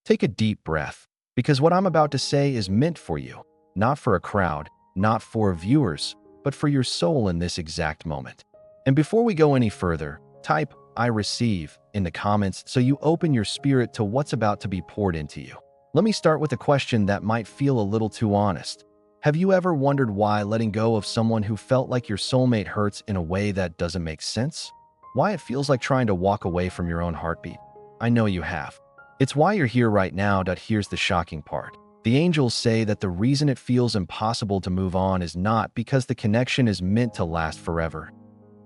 Take a deep breath, because what I'm about to say is meant for you, not for a crowd, not for viewers, but for your soul in this exact moment. And before we go any further, type "I receive" in the comments so you open your spirit to what's about to be poured into you. Let me start with a question that might feel a little too honest. Have you ever wondered why letting go of someone who felt like your soulmate hurts in a way that doesn't make sense? Why it feels like trying to walk away from your own heartbeat? I know you have. It's why you're here right now. Here's the shocking part. The angels say that the reason it feels impossible to move on is not because the connection is meant to last forever.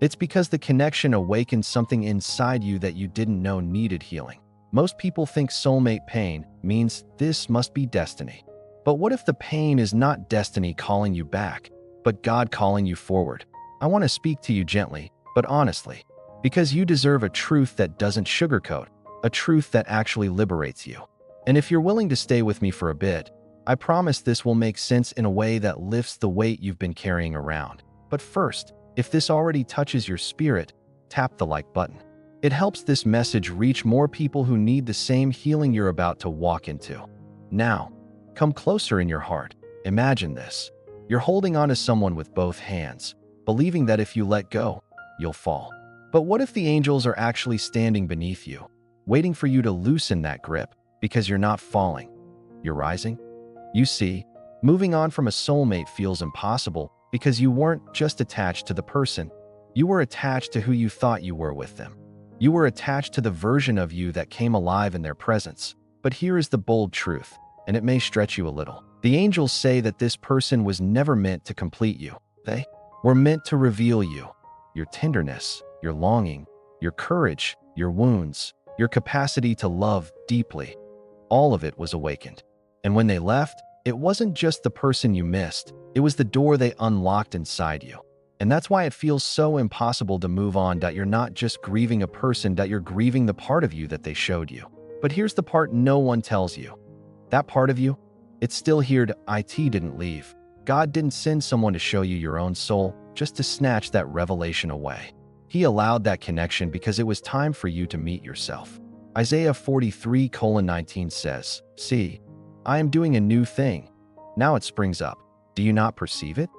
It's because the connection awakens something inside you that you didn't know needed healing. Most people think soulmate pain means this must be destiny. But what if the pain is not destiny calling you back, but God calling you forward? I want to speak to you gently, but honestly, because you deserve a truth that doesn't sugarcoat, a truth that actually liberates you. And if you're willing to stay with me for a bit, I promise this will make sense in a way that lifts the weight you've been carrying around. But first, if this already touches your spirit, tap the like button. It helps this message reach more people who need the same healing you're about to walk into. Now, come closer in your heart. Imagine this. You're holding on to someone with both hands, believing that if you let go, you'll fall. But what if the angels are actually standing beneath you, waiting for you to loosen that grip because you're not falling, you're rising? You see, moving on from a soulmate feels impossible because you weren't just attached to the person, you were attached to who you thought you were with them. You were attached to the version of you that came alive in their presence. But here is the bold truth, and it may stretch you a little. The angels say that this person was never meant to complete you. They were meant to reveal you, your tenderness, your longing, your courage, your wounds, your capacity to love deeply. All of it was awakened. And when they left, it wasn't just the person you missed, it was the door they unlocked inside you. And that's why it feels so impossible to move on. You're not just grieving a person, you're grieving the part of you that they showed you. But here's the part no one tells you. That part of you, it's still here. It didn't leave. God didn't send someone to show you your own soul just to snatch that revelation away. He allowed that connection because it was time for you to meet yourself. Isaiah 43:19 says, "See, I am doing a new thing. Now it springs up. Do you not perceive it?"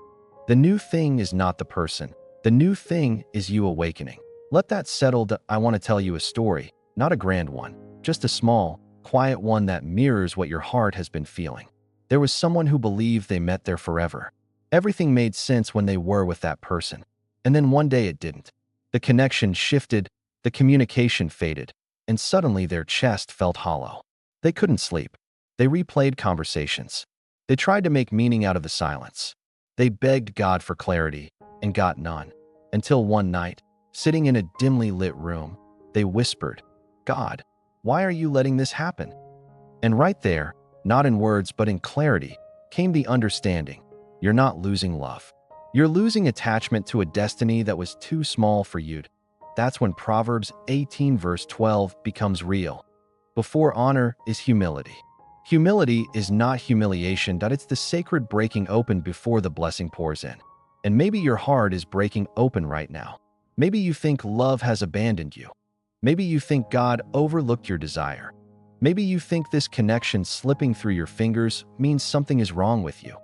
The new thing is not the person. The new thing is you awakening. Let that settle. I want to tell you a story, not a grand one, just a small, quiet one that mirrors what your heart has been feeling. There was someone who believed they met there forever. Everything made sense when they were with that person. And then one day it didn't. The connection shifted, the communication faded, and suddenly their chest felt hollow. They couldn't sleep. They replayed conversations. They tried to make meaning out of the silence. They begged God for clarity and got none. Until one night, sitting in a dimly lit room, they whispered, "God, why are you letting this happen?" And right there, not in words but in clarity, came the understanding. You're not losing love. You're losing attachment to a destiny that was too small for you. That's when Proverbs 18:12 becomes real. Before honor is humility. Humility is not humiliation. It's the sacred breaking open before the blessing pours in. And maybe your heart is breaking open right now. Maybe you think love has abandoned you. Maybe you think God overlooked your desire. Maybe you think this connection slipping through your fingers means something is wrong with you.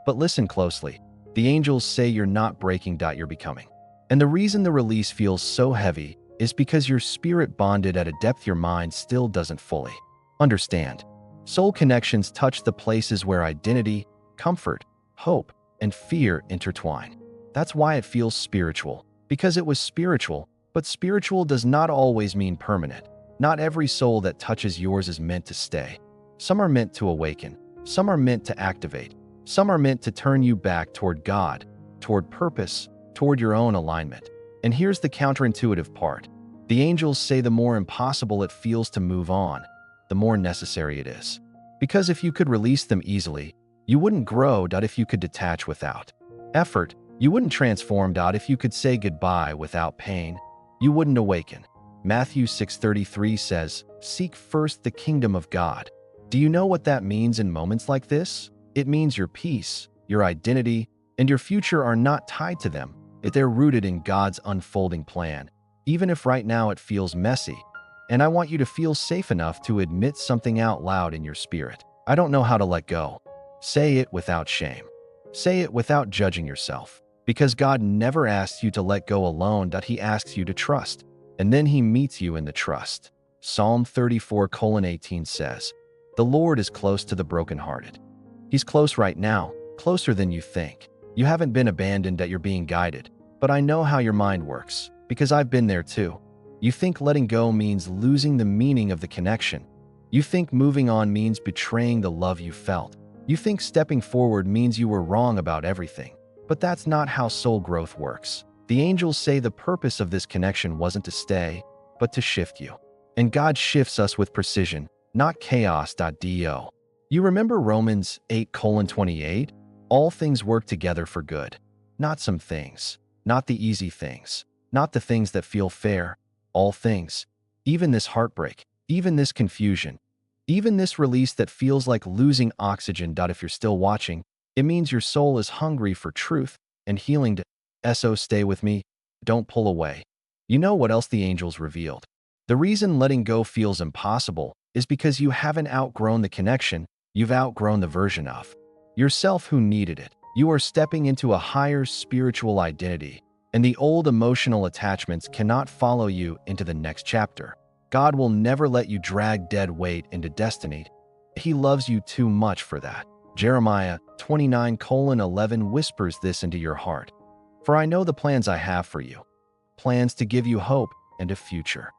But listen closely. The angels say you're not breaking. You're becoming. And the reason the release feels so heavy is because your spirit bonded at a depth your mind still doesn't fully understand. Soul connections touch the places where identity, comfort, hope, and fear intertwine. That's why it feels spiritual, because it was spiritual, but spiritual does not always mean permanent. Not every soul that touches yours is meant to stay. Some are meant to awaken, some are meant to activate, some are meant to turn you back toward God, toward purpose, toward your own alignment. And here's the counterintuitive part. The angels say the more impossible it feels to move on, the more necessary it is. Because if you could release them easily, you wouldn't grow. If you could detach without effort, you wouldn't transform. If you could say goodbye without pain, you wouldn't awaken. Matthew 6:33 says, "Seek first the kingdom of God." Do you know what that means in moments like this? It means your peace, your identity, and your future are not tied to them. They're rooted in God's unfolding plan. Even if right now it feels messy, And I want you to feel safe enough to admit something out loud in your spirit. I don't know how to let go. Say it without shame. Say it without judging yourself. Because God never asks you to let go alone, that He asks you to trust. And then He meets you in the trust. Psalm 34:18 says, "The Lord is close to the brokenhearted." He's close right now, closer than you think. You haven't been abandoned, that you're being guided. But I know how your mind works, because I've been there too. You think letting go means losing the meaning of the connection. You think moving on means betraying the love you felt. You think stepping forward means you were wrong about everything. But that's not how soul growth works. The angels say the purpose of this connection wasn't to stay, but to shift you. And God shifts us with precision, not chaos.do. You remember Romans 8:28? All things work together for good. Not some things, not the easy things, not the things that feel fair. All things, even this heartbreak, even this confusion, even this release that feels like losing oxygen. If you're still watching, it means your soul is hungry for truth and healing. So stay with me, don't pull away. You know what else the angels revealed? The reason letting go feels impossible is because you haven't outgrown the connection, you've outgrown the version of yourself who needed it. You are stepping into a higher spiritual identity, and the old emotional attachments cannot follow you into the next chapter. God will never let you drag dead weight into destiny. He loves you too much for that. Jeremiah 29:11 whispers this into your heart. "For I know the plans I have for you, plans to give you hope and a future."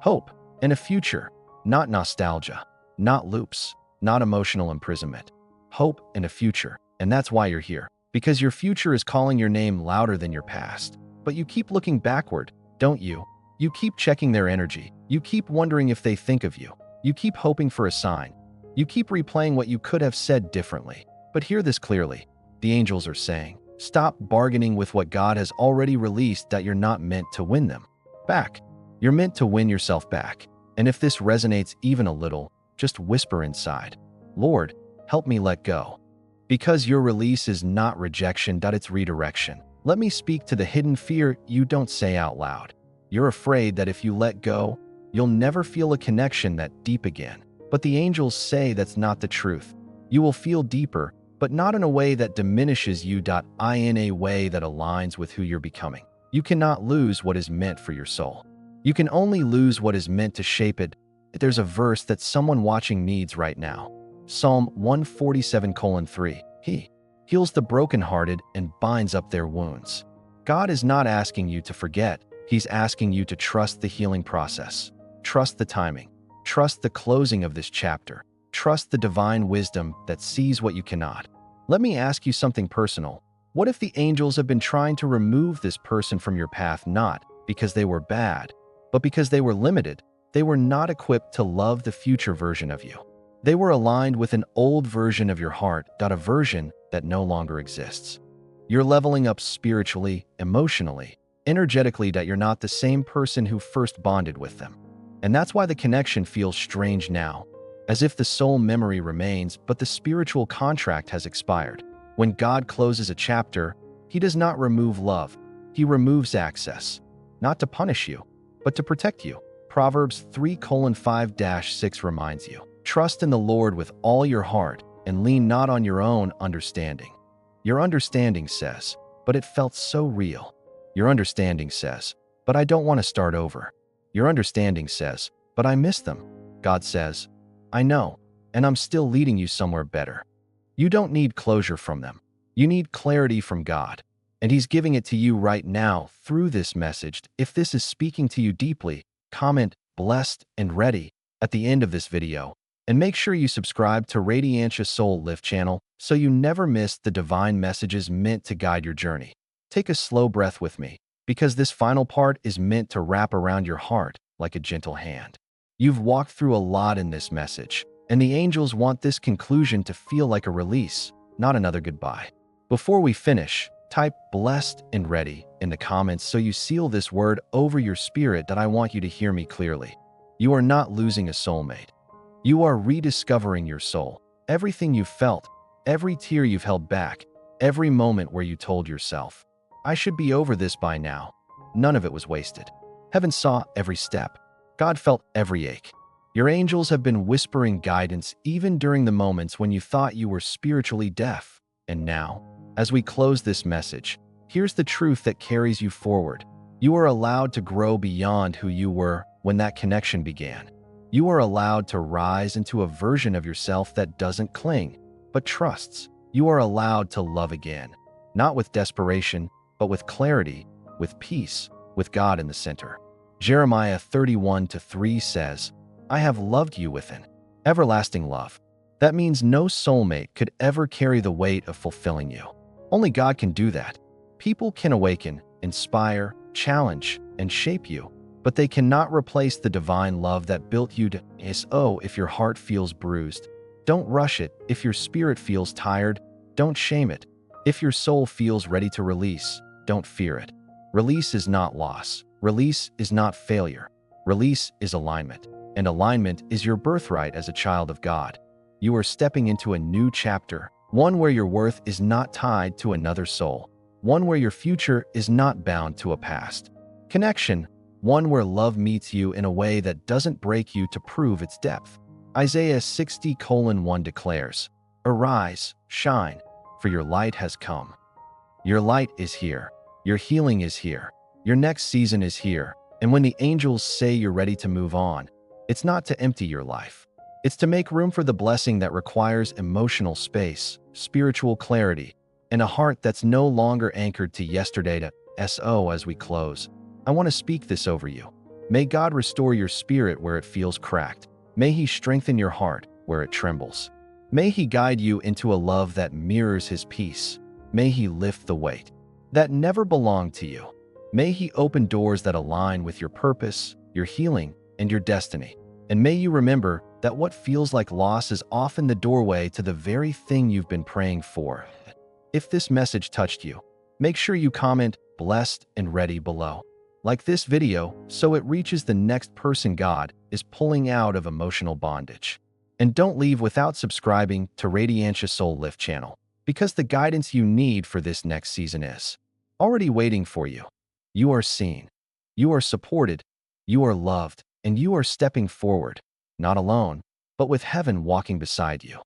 Hope and a future, not nostalgia, not loops, not emotional imprisonment. Hope and a future, and that's why you're here. Because your future is calling your name louder than your past. But you keep looking backward, don't you? You keep checking their energy. You keep wondering if they think of you. You keep hoping for a sign. You keep replaying what you could have said differently. But hear this clearly. The angels are saying, stop bargaining with what God has already released, that you're not meant to win them back. You're meant to win yourself back. And if this resonates even a little, just whisper inside, "Lord, help me let go." Because your release is not rejection, it's redirection. Let me speak to the hidden fear you don't say out loud. You're afraid that if you let go, you'll never feel a connection that deep again. But the angels say that's not the truth. You will feel deeper, but not in a way that diminishes you. In a way that aligns with who you're becoming. You cannot lose what is meant for your soul. You can only lose what is meant to shape it. There's a verse that someone watching needs right now. Psalm 147:3. He heals the brokenhearted and binds up their wounds. God is not asking you to forget. He's asking you to trust the healing process. Trust the timing. Trust the closing of this chapter. Trust the divine wisdom that sees what you cannot. Let me ask you something personal. What if the angels have been trying to remove this person from your path, not because they were bad, but because they were limited? They were not equipped to love the future version of you. They were aligned with an old version of your heart, a version that no longer exists. You're leveling up spiritually, emotionally, energetically, you're not the same person who first bonded with them. And that's why the connection feels strange now, as if the soul memory remains, but the spiritual contract has expired. When God closes a chapter, He does not remove love. He removes access, not to punish you, but to protect you. Proverbs 3:5-6 reminds you, trust in the Lord with all your heart and lean not on your own understanding. Your understanding says, but it felt so real. Your understanding says, but I don't want to start over. Your understanding says, but I miss them. God says, I know, and I'm still leading you somewhere better. You don't need closure from them. You need clarity from God. And He's giving it to you right now through this message. If this is speaking to you deeply, comment blessed and ready at the end of this video. And make sure you subscribe to Radiantia Soul Lift channel so you never miss the divine messages meant to guide your journey. Take a slow breath with me, because this final part is meant to wrap around your heart like a gentle hand. You've walked through a lot in this message, and the angels want this conclusion to feel like a release, not another goodbye. Before we finish, type blessed and ready in the comments so you seal this word over your spirit. That I want you to hear me clearly. You are not losing a soulmate. You are rediscovering your soul. Everything you felt, every tear you've held back, every moment where you told yourself, I should be over this by now. None of it was wasted. Heaven saw every step. God felt every ache. Your angels have been whispering guidance even during the moments when you thought you were spiritually deaf. And now, as we close this message, here's the truth that carries you forward. You are allowed to grow beyond who you were when that connection began. You are allowed to rise into a version of yourself that doesn't cling, but trusts. You are allowed to love again, not with desperation, but with clarity, with peace, with God in the center. Jeremiah 31:3 says, I have loved you with an everlasting love. That means no soulmate could ever carry the weight of fulfilling you. Only God can do that. People can awaken, inspire, challenge, and shape you, but they cannot replace the divine love that built you to. So if your heart feels bruised, don't rush it. If your spirit feels tired, don't shame it. If your soul feels ready to release, don't fear it. Release is not loss. Release is not failure. Release is alignment. And alignment is your birthright as a child of God. You are stepping into a new chapter, one where your worth is not tied to another soul, one where your future is not bound to a past connection, one where love meets you in a way that doesn't break you to prove its depth. Isaiah 60:1 declares, Arise, shine, for your light has come. Your light is here. Your healing is here. Your next season is here. And when the angels say you're ready to move on, it's not to empty your life. It's to make room for the blessing that requires emotional space, spiritual clarity, and a heart that's no longer anchored to yesterday. As we close, I want to speak this over you. May God restore your spirit where it feels cracked. May He strengthen your heart where it trembles. May He guide you into a love that mirrors His peace. May He lift the weight that never belonged to you. May He open doors that align with your purpose, your healing, and your destiny. And may you remember that what feels like loss is often the doorway to the very thing you've been praying for. If this message touched you, make sure you comment blessed and ready below. Like this video so it reaches the next person God is pulling out of emotional bondage. And don't leave without subscribing to Radiantia Soul Lift channel, because the guidance you need for this next season is already waiting for you. You are seen, you are supported, you are loved, and you are stepping forward, not alone, but with heaven walking beside you.